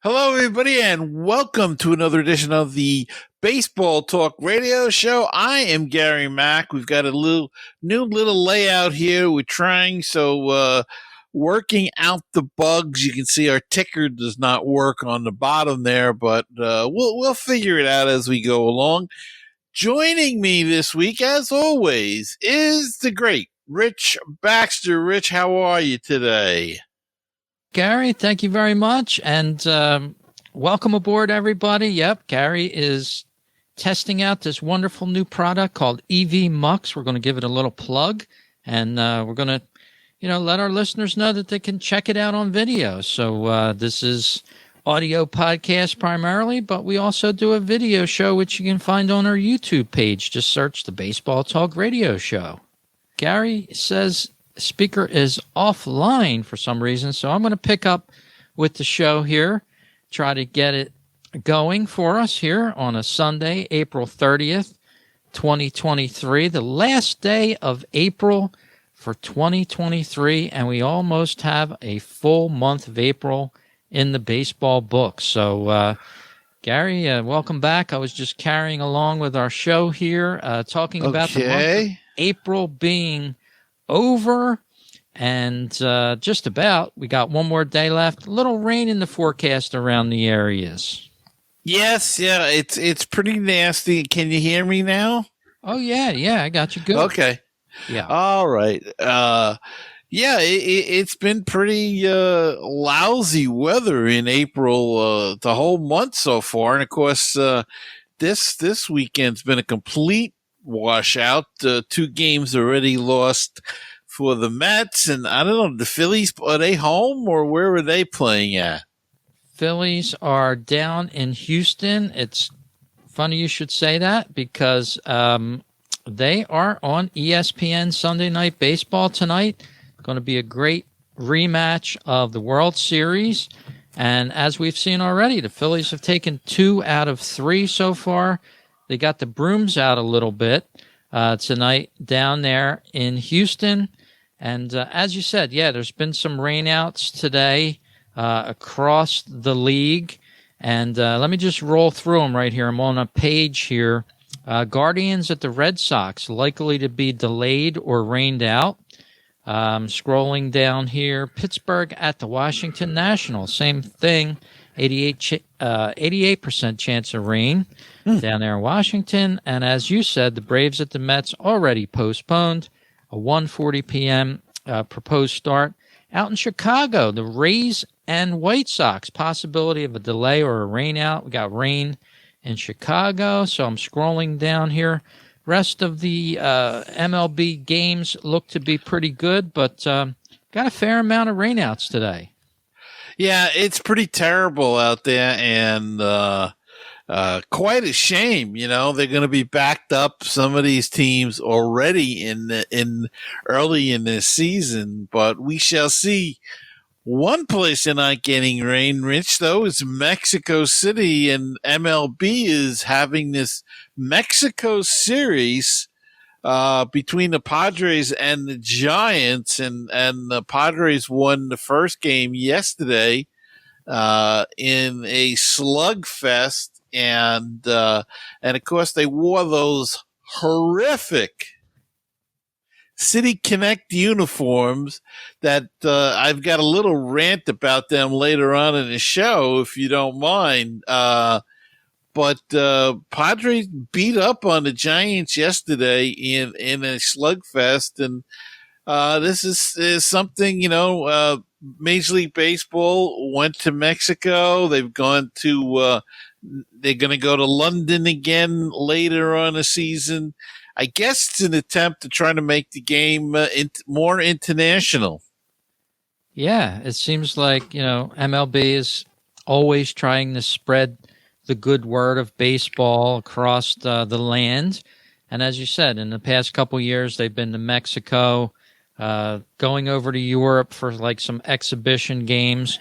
Hello, everybody, and welcome to another edition of the Baseball Talk Radio Show. I am Gary Mack. We've got a new little layout here. We're trying working out the bugs. You can see our ticker does not work on the bottom there, but we'll figure it out as we go along. Joining me this week, as always, is the great Rich Baxter. Rich, how are you today? Gary, thank you very much. And welcome aboard, everybody. Yep, Gary is testing out this wonderful new product called EV Mux. We're going to give it a little plug, and we're going to, let our listeners know that they can check it out on video. So this is audio podcast primarily, but we also do a video show, which you can find on our YouTube page. Just search the Baseball Talk Radio Show. Gary says speaker is offline for some reason, so I'm going to pick up with the show here, try to get it going for us here on a Sunday, April 30th, 2023, the last day of April for 2023, and we almost have a full month of April in the baseball books. So, Gary, welcome back. I was just carrying along with our show here, talking about the month of April being over and just about. We got one more day left. A little rain in the forecast around the areas. Yes, yeah, it's pretty nasty. Can you hear me now? Oh yeah, I got you good. Okay. Yeah. All right. Yeah, it's been pretty lousy weather in April, the whole month so far, and of course, this weekend's been a complete washout. 2 games already lost for the Mets, and I don't know, the Phillies, are they home or where are they playing at? Phillies are down in Houston. It's funny you should say that because they are on ESPN Sunday Night Baseball tonight. Going to be a great rematch of the World Series. And as we've seen already, the Phillies have taken 2 out of 3 so far. They got the brooms out a little bit tonight down there in Houston. And as you said, yeah, there's been some rainouts today across the league. And let me just roll through them right here. I'm on a page here. Guardians at the Red Sox, likely to be delayed or rained out. Scrolling down here, Pittsburgh at the Washington Nationals, same thing, 88% chance of rain down there in Washington. And as you said, the Braves at the Mets already postponed, a 1:40 p.m. Proposed start. Out in Chicago, the Rays and White Sox, possibility of a delay or a rain out. We got rain in Chicago, so I'm scrolling down here. Rest of the MLB games look to be pretty good, but got a fair amount of rainouts today. Yeah, it's pretty terrible out there, and quite a shame. They're going to be backed up. Some of these teams already in early in this season, but we shall see. One place they're not getting rain, Rich, though, is Mexico City, and MLB is having this Mexico series between the Padres and the Giants, and the Padres won the first game yesterday in a slugfest, and of course they wore those horrific City Connect uniforms that I've got a little rant about them later on in the show, if you don't mind. But Padres beat up on the Giants yesterday in a slugfest, and this is something, Major League Baseball went to Mexico. They've gone to they're going to go to London again later on the season. I guess it's an attempt to try to make the game more international. Yeah, it seems like, MLB is always trying to spread the good word of baseball across the land. And as you said, in the past couple of years, they've been to Mexico, going over to Europe for like some exhibition games.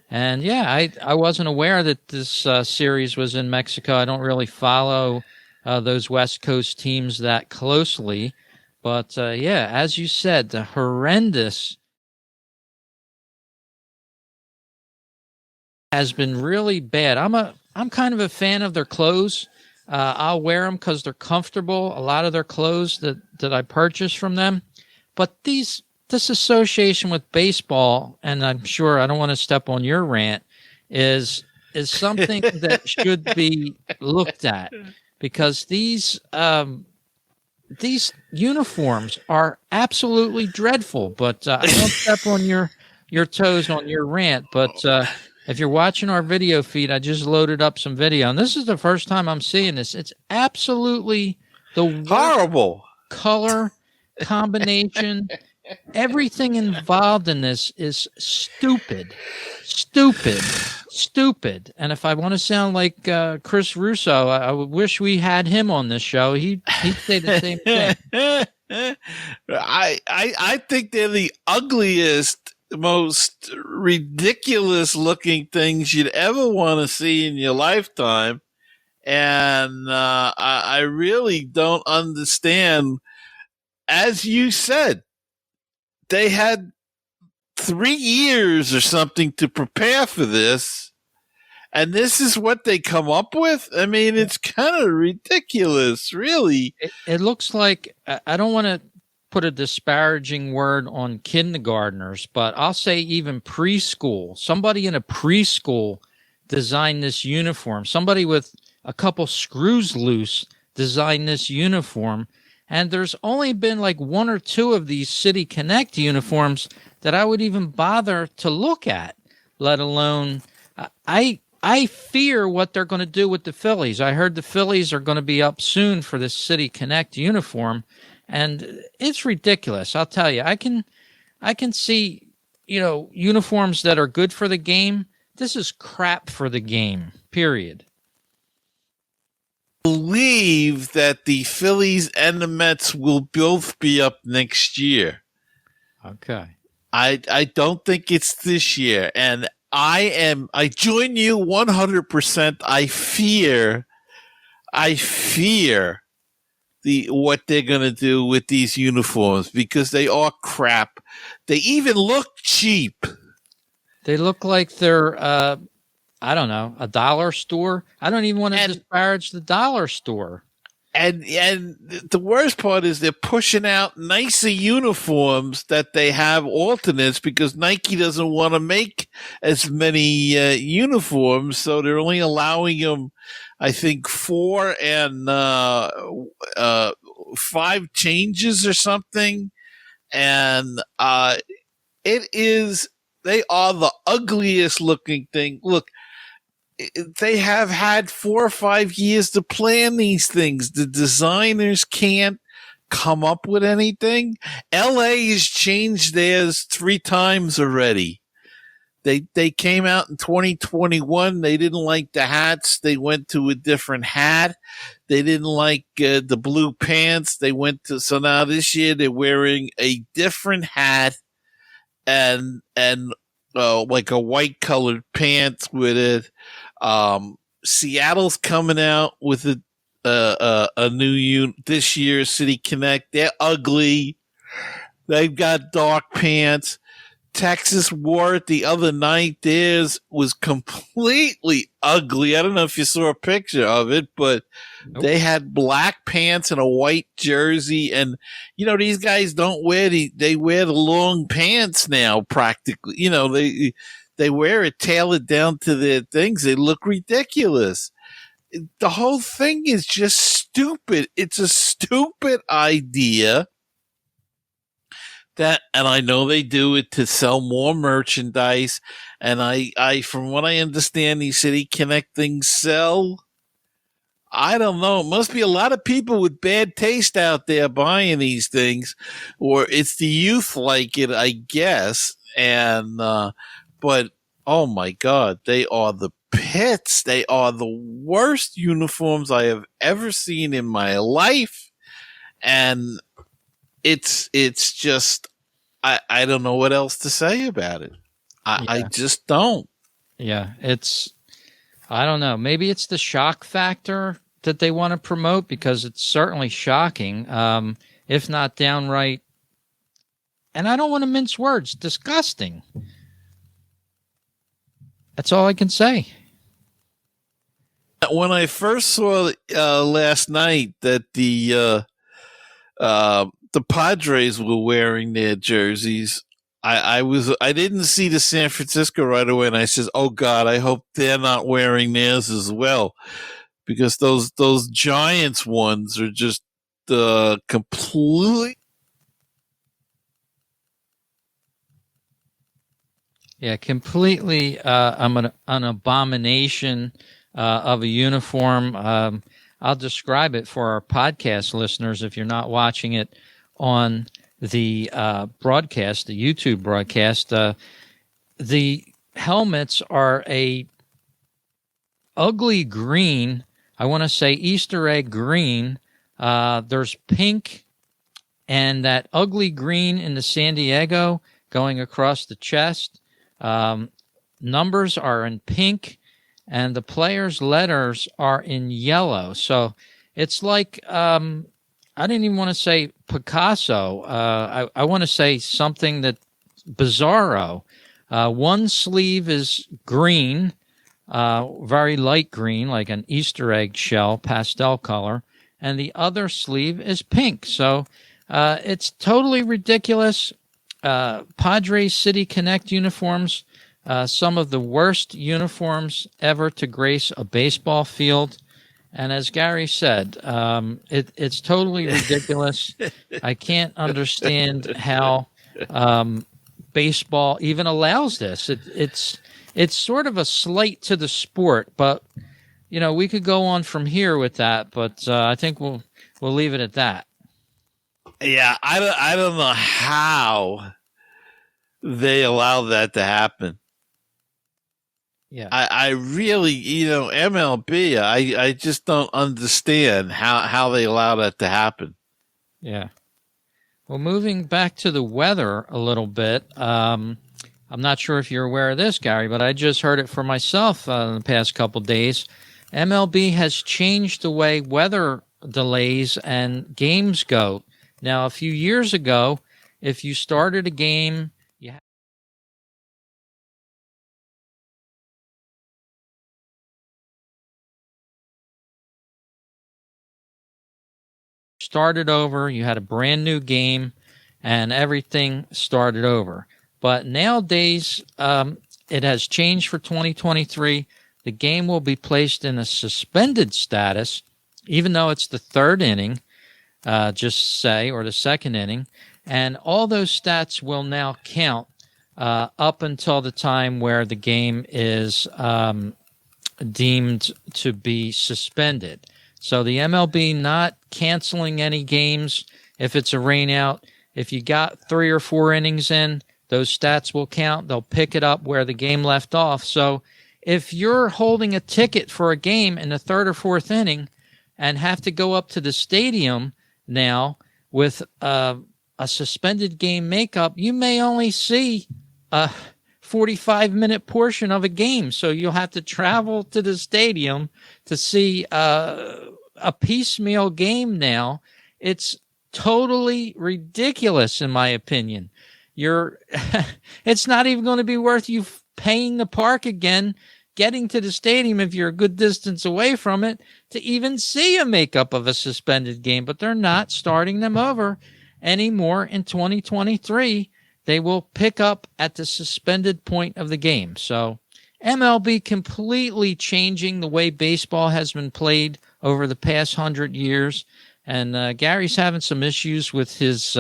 And yeah, I wasn't aware that this series was in Mexico. I don't really follow those West Coast teams that closely. But yeah, as you said, the horrendous has been really bad. I'm kind of a fan of their clothes. I'll wear them because they're comfortable. A lot of their clothes that I purchase from them, but this association with baseball, and I'm sure I don't want to step on your rant, is something that should be looked at, because these uniforms are absolutely dreadful. But I won't step on your toes on your rant. But if you're watching our video feed, I just loaded up some video, and this is the first time I'm seeing this. It's absolutely the worst Horrible color combination. Everything involved in this is stupid. And if I want to sound like Chris Russo, I would wish we had him on this show. He'd say the same thing. I think they're the ugliest, most ridiculous looking things you'd ever want to see in your lifetime. And I really don't understand. As you said, they had 3 years or something to prepare for this, and this is what they come up with. I mean, it's kind of ridiculous, really. It looks like, I don't want to put a disparaging word on kindergartners, but I'll say even preschool. Somebody in a preschool designed this uniform. Somebody with a couple screws loose designed this uniform. And there's only been like 1 or 2 of these City Connect uniforms that I would even bother to look at, let alone I fear what they're going to do with the Phillies. I heard the Phillies are going to be up soon for this City Connect uniform, and it's ridiculous. I'll tell you, I can see, uniforms that are good for the game. This is crap for the game, period. Believe that the Phillies and the Mets will both be up next year. Okay. I don't think it's this year, and I join you 100%. I fear what they're going to do with these uniforms, because they are crap. They even look cheap. They look like they're I don't know, a dollar store. I don't even want to disparage the dollar store. And the worst part is they're pushing out nicer uniforms that they have alternates, because Nike doesn't want to make as many uniforms, so they're only allowing them, I think, 4 and 5 changes or something. And they are the ugliest looking thing. Look, they have had 4 or 5 years to plan these things. The designers can't come up with anything. LA has changed theirs 3 times already. They came out in 2021. They didn't like the hats. They went to a different hat. They didn't like the blue pants. So now this year they're wearing a different hat and like a white colored pants with it. Seattle's coming out with a new this year, City Connect. They're ugly. They've got dark pants. Texas wore it the other night. Theirs was completely ugly. I don't know if you saw a picture of it, but nope. They had black pants and a white jersey. And, these guys don't they wear the long pants now practically. They wear it tailored down to their things. They look ridiculous. The whole thing is just stupid. It's a stupid idea. And I know they do it to sell more merchandise. And I from what I understand, these City Connect things sell. I don't know. It must be a lot of people with bad taste out there buying these things, or it's the youth like it, I guess. And, but oh my God, they are the pits. They are the worst uniforms I have ever seen in my life. And it's just, I don't know what else to say about it. I just don't. Yeah. I don't know. Maybe it's the shock factor that they want to promote, because it's certainly shocking. If not downright, and I don't want to mince words, disgusting. That's all I can say. When I first saw last night that the Padres were wearing their jerseys, I didn't see the San Francisco right away, and I says, "Oh God, I hope they're not wearing theirs as well," because those Giants ones are just completely. Yeah, completely an abomination of a uniform. I'll describe it for our podcast listeners if you're not watching it on the broadcast, the YouTube broadcast. The helmets are a ugly green. I want to say Easter egg green. There's pink and that ugly green in the San Diego going across the chest. Numbers are in pink, and the players' letters are in yellow. So it's like I didn't even want to say Picasso. I want to say something that bizarro. One sleeve is green, very light green, like an Easter egg shell, pastel color, and the other sleeve is pink. So it's totally ridiculous. Padres City Connect uniforms, some of the worst uniforms ever to grace a baseball field. And as Gary said, it's totally ridiculous. I can't understand how baseball even allows this. It's sort of a slight to the sport, but we could go on from here with that. But I think we'll leave it at that. Yeah, I don't know how they allow that to happen. Yeah, I really, MLB, I just don't understand how they allow that to happen. yeah. Well, moving back to the weather a little bit, I'm not sure if you're aware of this, Gary, but I just heard it for myself in the past couple days. MLB has changed the way weather delays and games go. Now, a few years ago, if you started a game, you started over, you had a brand new game, and everything started over. But nowadays, it has changed for 2023. The game will be placed in a suspended status, even though it's the third inning, just say, or the second inning. And all those stats will now count up until the time where the game is deemed to be suspended. So the MLB not canceling any games if it's a rainout. If you got 3 or 4 innings in, those stats will count. They'll pick it up where the game left off. So if you're holding a ticket for a game in the third or fourth inning and have to go up to the stadium now with a suspended game makeup, you may only see a 45-minute portion of a game. So you'll have to travel to the stadium to see a piecemeal game now. It's totally ridiculous, in my opinion. It's not even going to be worth you paying the park again, getting to the stadium if you're a good distance away from it, to even see a makeup of a suspended game. But they're not starting them over anymore in 2023. They will pick up at the suspended point of the game. So MLB completely changing the way baseball has been played over the past 100 years. And Gary's having some issues with his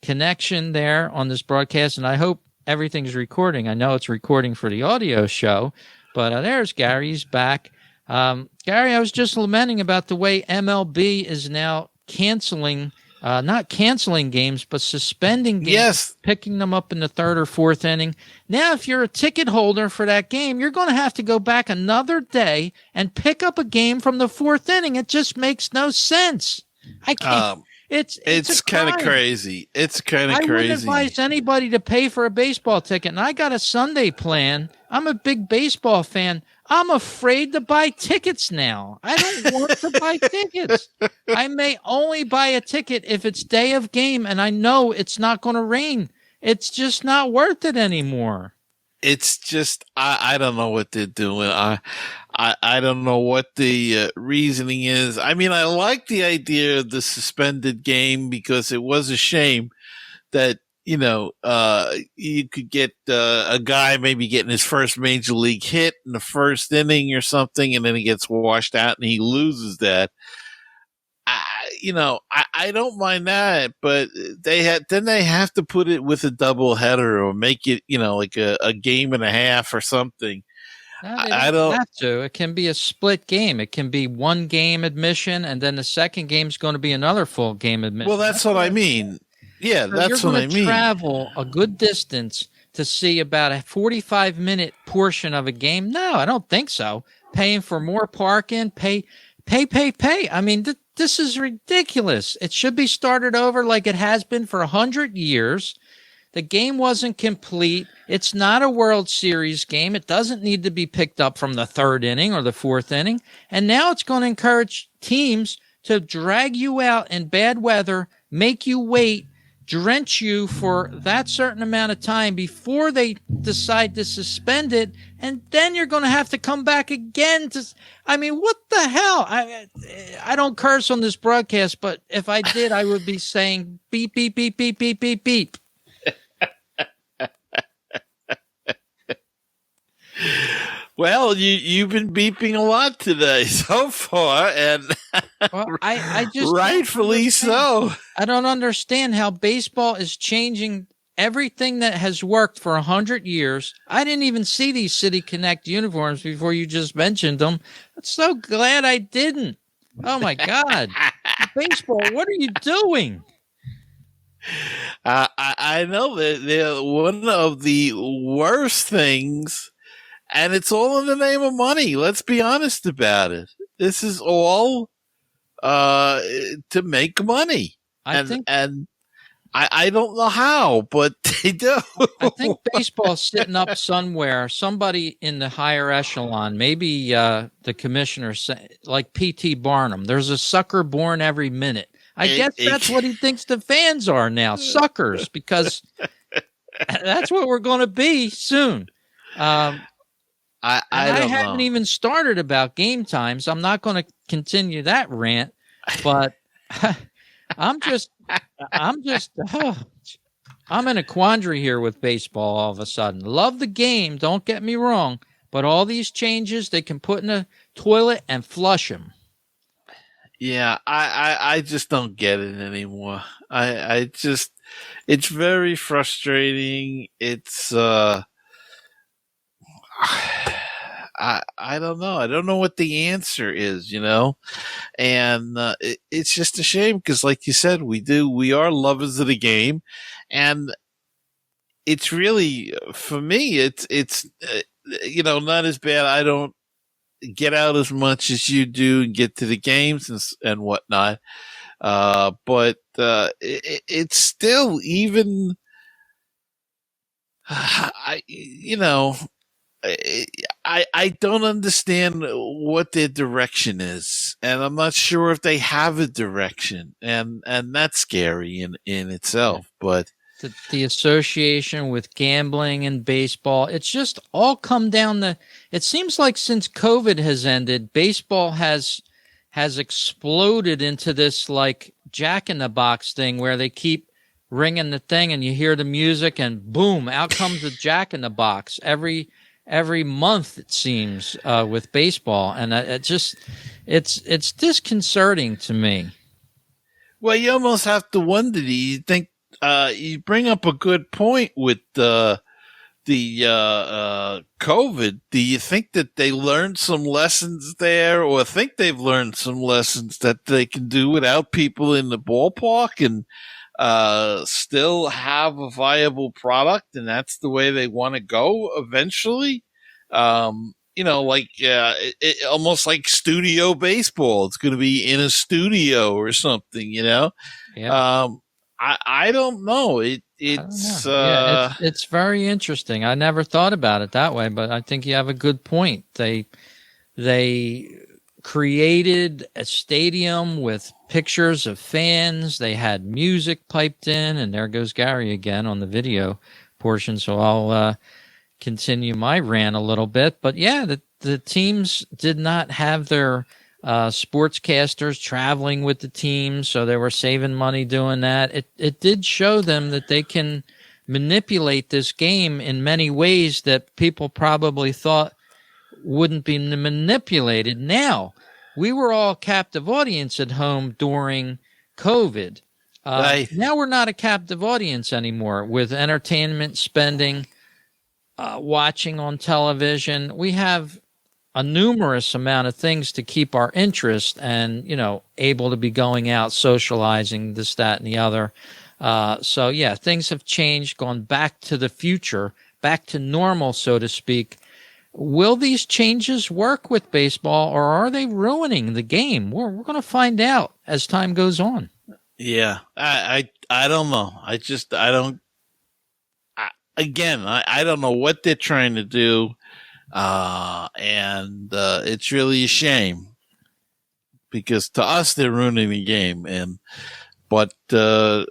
connection there on this broadcast, and I hope everything's recording. I know it's recording for the audio show, but there's Gary's back. Gary, I was just lamenting about the way MLB is now canceling, not canceling games, but suspending games, Yes. picking them up in the third or fourth inning. Now, if you're a ticket holder for that game, you're going to have to go back another day and pick up a game from the fourth inning. It just makes no sense. I can't. It's kind of crazy. It's kind of I crazy. wouldn't advise anybody to pay for a baseball ticket. And I got a Sunday plan. I'm a big baseball fan. I'm afraid to buy tickets now. I don't want to buy tickets. I may only buy a ticket if it's day of game and I know it's not going to rain. It's just not worth it anymore. it's just I don't know what they're doing. I don't know what the reasoning is. I mean, I like the idea of the suspended game because it was a shame that you could get a guy maybe getting his first major league hit in the first inning or something, and then he gets washed out and he loses that. I don't mind that, but they have to put it with a double header or make it, like a game and a half or something. No, they I don't don't. have to. It can be a split game. It can be one game admission, and then the second game's going to be another full game admission. Well, that's what I mean. Yeah, So that's you're what I going to mean. travel a good distance to see about a 45-minute portion of a game? No, I don't think so. Paying for more parking, pay. I mean, this is ridiculous. It should be started over like it has been for 100 years. The game wasn't complete. It's not a World Series game. It doesn't need to be picked up from the third inning or the fourth inning. And now it's going to encourage teams to drag you out in bad weather, make you wait, drench you for that certain amount of time before they decide to suspend it, and then you're going to have to come back again I mean, what the hell? I don't curse on this broadcast, but if I did, I would be saying beep, beep, beep, beep, beep, beep, beep. Well, you've been beeping a lot today so far, and Well, I just rightfully so. I don't understand how baseball is changing everything that has worked for 100 years. I didn't even see these City Connect uniforms before you just mentioned them. I'm so glad I didn't. Oh my God. Baseball, what are you doing? I know that they're one of the worst things, and it's all in the name of money. Let's be honest about it. This is all to make money. I don't know how, but they do. I think baseball's sitting up somewhere. Somebody in the higher echelon, maybe the commissioner, like P.T. Barnum. There's a sucker born every minute. I guess that's what he thinks the fans are now, suckers, because that's what we're going to be soon. I haven't even started about game times. I'm not going to continue that rant, but I'm in a quandary here with baseball all of a sudden. Love the game, don't get me wrong, but all these changes they can put in a toilet and flush them. Yeah, I just don't get it anymore. It's very frustrating. It's I don't know. I don't know what the answer is, and it's just a shame because, like you said, we are lovers of the game, and it's really, for me, it's not as bad. I don't get out as much as you do and get to the games and whatnot. But it's still even, I don't understand what their direction is, and I'm not sure if they have a direction, and that's scary in itself. But the association with gambling and baseball, it's just all come down to, it seems like since COVID has ended, baseball has exploded into this like Jack in the Box thing where they keep ringing the thing and you hear the music and boom, out comes the Jack in the Box every month, it seems, with baseball. And it's disconcerting to me. Well, you almost have to wonder, do you think, you bring up a good point with the COVID. Do you think that they learned some lessons there, or think they've learned some lessons that they can do without people in the ballpark and still have a viable product, and that's the way they want to go eventually? Almost like studio baseball. It's going to be in a studio or something, Yeah. I don't know. It's very interesting. I never thought about it that way, but I think you have a good point. They created a stadium with pictures of fans. They had music piped in, and there goes Gary again on the video portion. So I'll continue my rant a little bit. But yeah, the teams did not have their sportscasters traveling with the team, so they were saving money doing that. It did show them that they can manipulate this game in many ways that people probably thought wouldn't be manipulated. Now, we were all captive audience at home during COVID. Right. Now we're not a captive audience anymore with entertainment spending, watching on television. We have a numerous amount of things to keep our interest and, able to be going out, socializing, this, that, and the other. So, yeah, things have changed, gone back to the future, back to normal, so to speak. Will these changes work with baseball, or are they ruining the game? We're going to find out as time goes on. Yeah, I don't know. I don't. I don't know what they're trying to do, and it's really a shame because to us they're ruining the game, but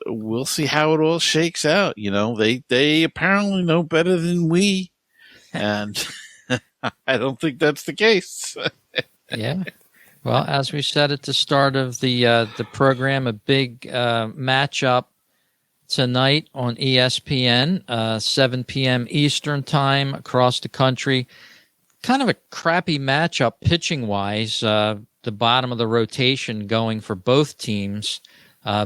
we'll see how it all shakes out. They apparently know better than we, and I don't think that's the case. Yeah. Well, as we said at the start of the program, a big matchup tonight on ESPN, 7 p.m. Eastern time across the country. Kind of a crappy matchup pitching-wise. The bottom of the rotation going for both teams.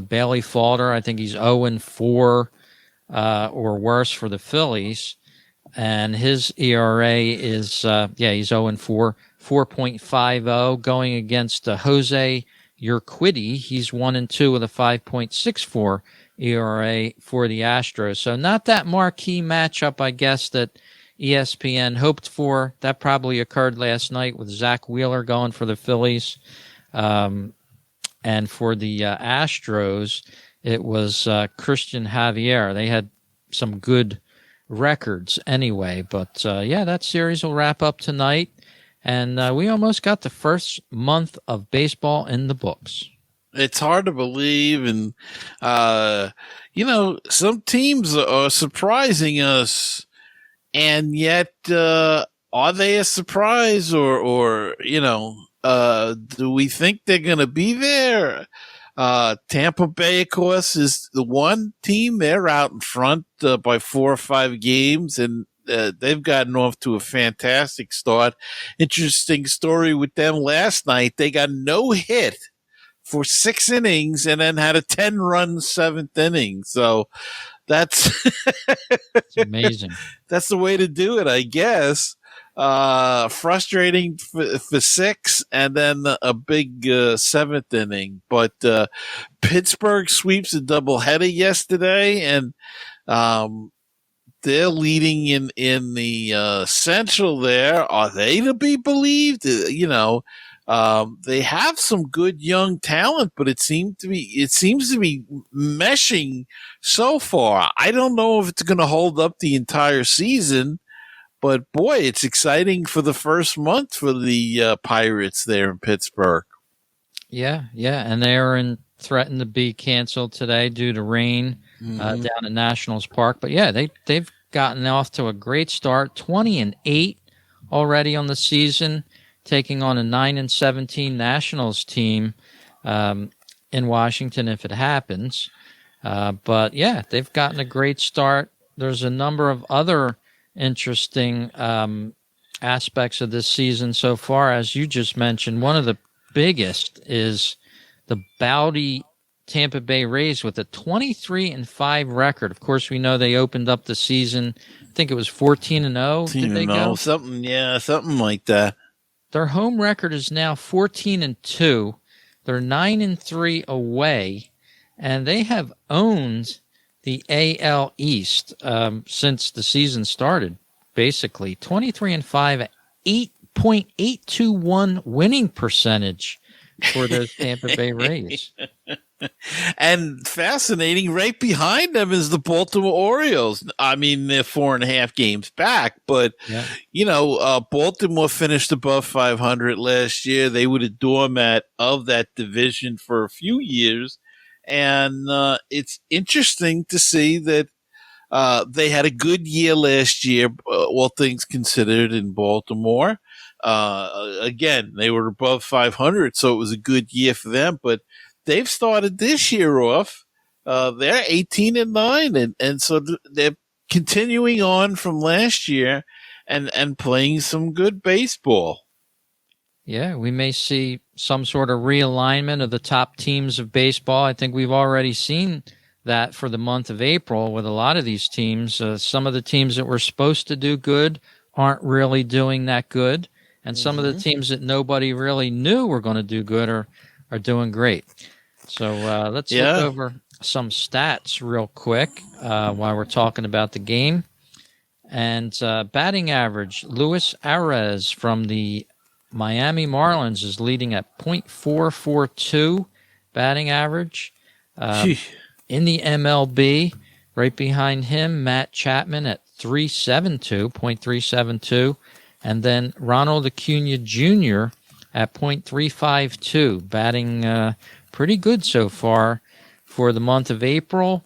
Bailey Falter, I think he's 0-4 or worse for the Phillies. And his ERA is, he's 0-4. 4.50 going against Jose Urquidy. He's 1-2 with a 5.64 ERA for the Astros. So not that marquee matchup, I guess, that ESPN hoped for. That probably occurred last night with Zach Wheeler going for the Phillies. And for the Astros, it was Christian Javier. They had some good records anyway. But, that series will wrap up tonight. And we almost got the first month of baseball in the books. It's hard to believe. And, some teams are surprising us. And yet, are they a surprise or do we think they're going to be there? Tampa Bay, of course, is the one team. They're out in front by 4 or 5 games, and they've gotten off to a fantastic start. Interesting story with them last night. They got no hit for 6 innings and then had a 10-run 7th inning. So that's it's amazing. That's the way to do it, I guess. Frustrating for 6 and then a big 7th inning. But Pittsburgh sweeps a doubleheader yesterday, and they're leading in the Central there. Are they to be believed? They have some good young talent, but it seems to be meshing so far. I don't know if it's going to hold up the entire season, but boy, it's exciting for the first month for the Pirates there in Pittsburgh. Yeah, and they're threatened to be canceled today due to rain. Down at Nationals Park. But yeah, they've gotten off to a great start, 20-8 already on the season, taking on a 9-17 Nationals team in Washington if it happens. But yeah, they've gotten a great start. There's a number of other interesting aspects of this season so far, as you just mentioned. One of the biggest is the Bowdy Tampa Bay Rays with a 23-5 record. Of course, we know they opened up the season. I think it was 14-0. Did they go? Something like that. Their home record is now 14-2. They're 9-3 away, and they have owned the AL East since the season started. Basically, 23-5, 8.821 winning percentage for those Tampa Bay Rays. And fascinating, right behind them is the Baltimore Orioles. I mean, they're 4.5 games back, but Baltimore finished above 500 last year. They were the doormat of that division for a few years, and it's interesting to see that They had a good year last year, all things considered, in Baltimore. Again, they were above 500, so it was a good year for them. But they've started this year off. They're 18-9, and so they're continuing on from last year and playing some good baseball. Yeah, we may see some sort of realignment of the top teams of baseball. I think we've already seen that for the month of April with a lot of these teams. Some of the teams that were supposed to do good aren't really doing that good. And some of the teams that nobody really knew were going to do good are doing great. So let's look over some stats real quick while we're talking about the game. And batting average, Luis Arraez from the Miami Marlins is leading at .442 batting average. In the MLB, right behind him, Matt Chapman at .372, and then Ronald Acuna Jr. at .352, batting pretty good so far for the month of April.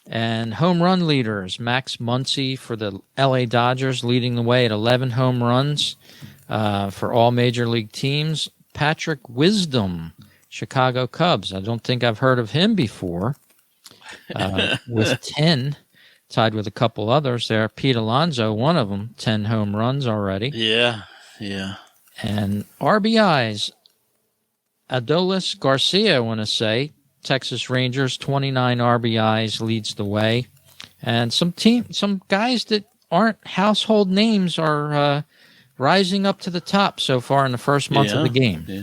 And home run leaders, Max Muncy for the LA Dodgers leading the way at 11 home runs for all major league teams. Patrick Wisdom, Chicago Cubs. I don't think I've heard of him before. With 10, tied with a couple others there. Pete Alonso, one of them, 10 home runs already. Yeah. And RBIs, Adolis Garcia, I want to say, Texas Rangers, 29 RBIs, leads the way. And some guys that aren't household names are rising up to the top so far in the first month of the game. Yeah.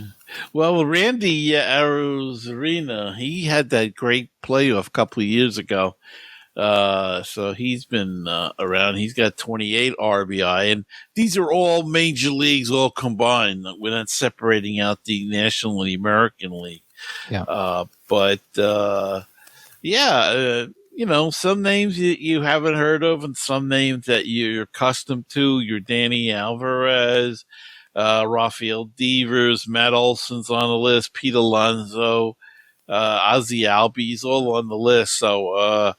Well, Randy Arozarena, he had that great playoff a couple of years ago. So he's been around. He's got 28 RBI, and these are all major leagues all combined. We're not separating out the National and the American League. Yeah. Some names you haven't heard of, and some names that you're accustomed to. Your Danny Alvarez, Rafael Devers, Matt Olson's on the list, Pete Alonso, Ozzie Albies, all on the list. So,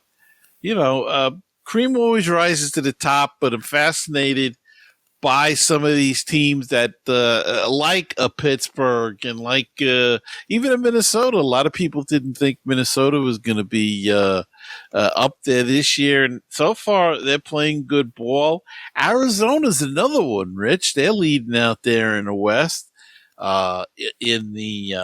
cream always rises to the top, but I'm fascinated by some of these teams that, like a Pittsburgh and like even a Minnesota. A lot of people didn't think Minnesota was going to be up there this year, and so far they're playing good ball. Arizona's another one, Rich. They're leading out there in the West, in the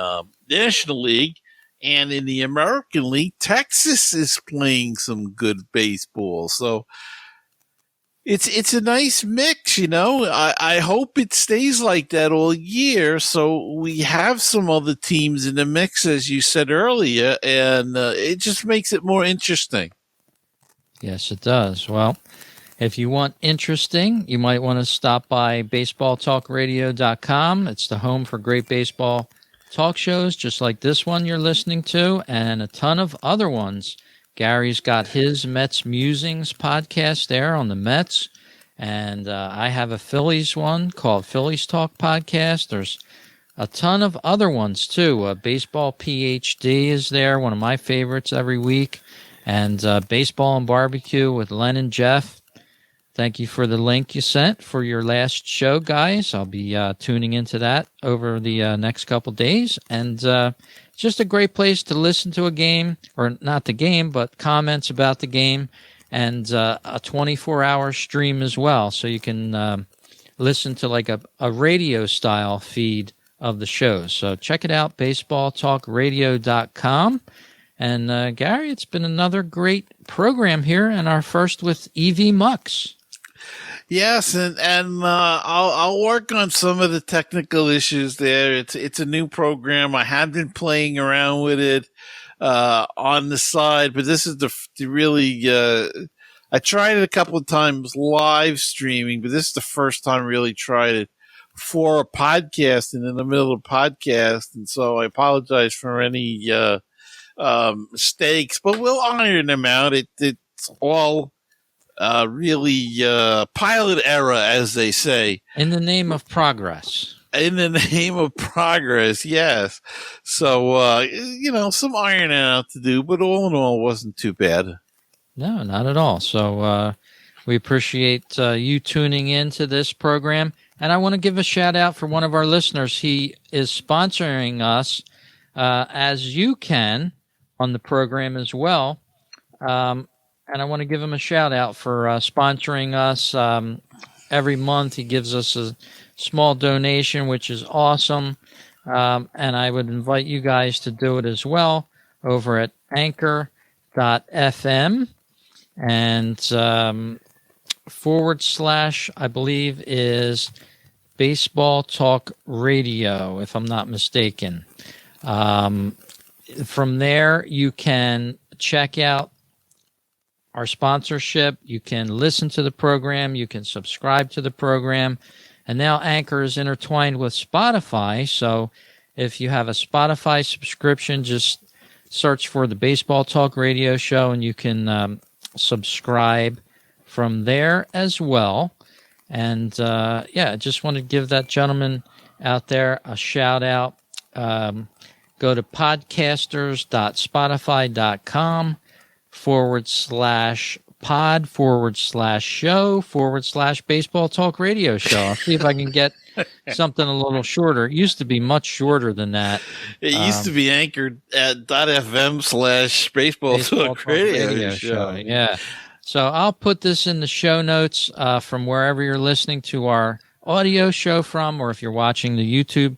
National League. And in the American League, Texas is playing some good baseball. So it's a nice mix, I hope it stays like that all year. So we have some other teams in the mix, as you said earlier, and it just makes it more interesting. Yes, it does. Well, if you want interesting, you might want to stop by baseballtalkradio.com. It's the home for great baseball talk shows just like this one you're listening to, and a ton of other ones. Gary's got his Mets Musings podcast there on the Mets, and I have a Phillies one called Phillies Talk Podcast. There's a ton of other ones too. Baseball PhD is there, one of my favorites every week, and Baseball and Barbecue with Len and Jeff. Thank you for the link you sent for your last show, guys. I'll be tuning into that over the next couple days. And just a great place to listen to a game, or not the game, but comments about the game, and a 24-hour stream as well. So you can listen to like a radio-style feed of the shows. So check it out, baseballtalkradio.com. And Gary, it's been another great program here, and our first with EV Mux. Yes, and I'll work on some of the technical issues there. It's a new program. I have been playing around with it on the side, but this is the really. I tried it a couple of times live streaming, but this is the first time I really tried it for a podcast and in the middle of a podcast, and so I apologize for any mistakes, but we'll iron them out. It's all. Really pilot error, as they say. In the name of progress. In the name of progress, yes. So, some ironing out to do, but all in all, it wasn't too bad. No, not at all. So we appreciate you tuning in to this program. And I want to give a shout out for one of our listeners. He is sponsoring us as you can on the program as well. And I want to give him a shout out for sponsoring us every month. He gives us a small donation, which is awesome. And I would invite you guys to do it as well over at anchor.fm and / I believe is Baseball Talk Radio, if I'm not mistaken. From there, you can check out our sponsorship. You can listen to the program. You can subscribe to the program. And now Anchor is intertwined with Spotify. So if you have a Spotify subscription, just search for the Baseball Talk Radio Show, and you can subscribe from there as well. And I just want to give that gentleman out there a shout out. Go to podcasters.spotify.com /pod/show /Baseball Talk Radio Show. I'll see if I can get something a little shorter. It used to be much shorter than that. It used to be anchored at .fm / Baseball Talk Radio Show. Yeah. So I'll put this in the show notes from wherever you're listening to our audio show from, or if you're watching the YouTube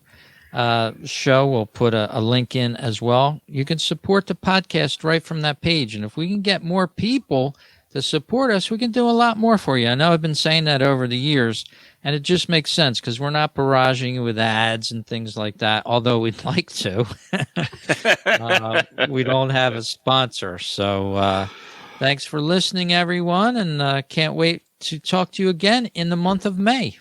show, we'll put a link in as well. You can support the podcast right from that page. And if we can get more people to support us, we can do a lot more for you. I know I've been saying that over the years, and it just makes sense because we're not barraging you with ads and things like that, although we'd like to. We don't have a sponsor. So thanks for listening, everyone, and can't wait to talk to you again in the month of May.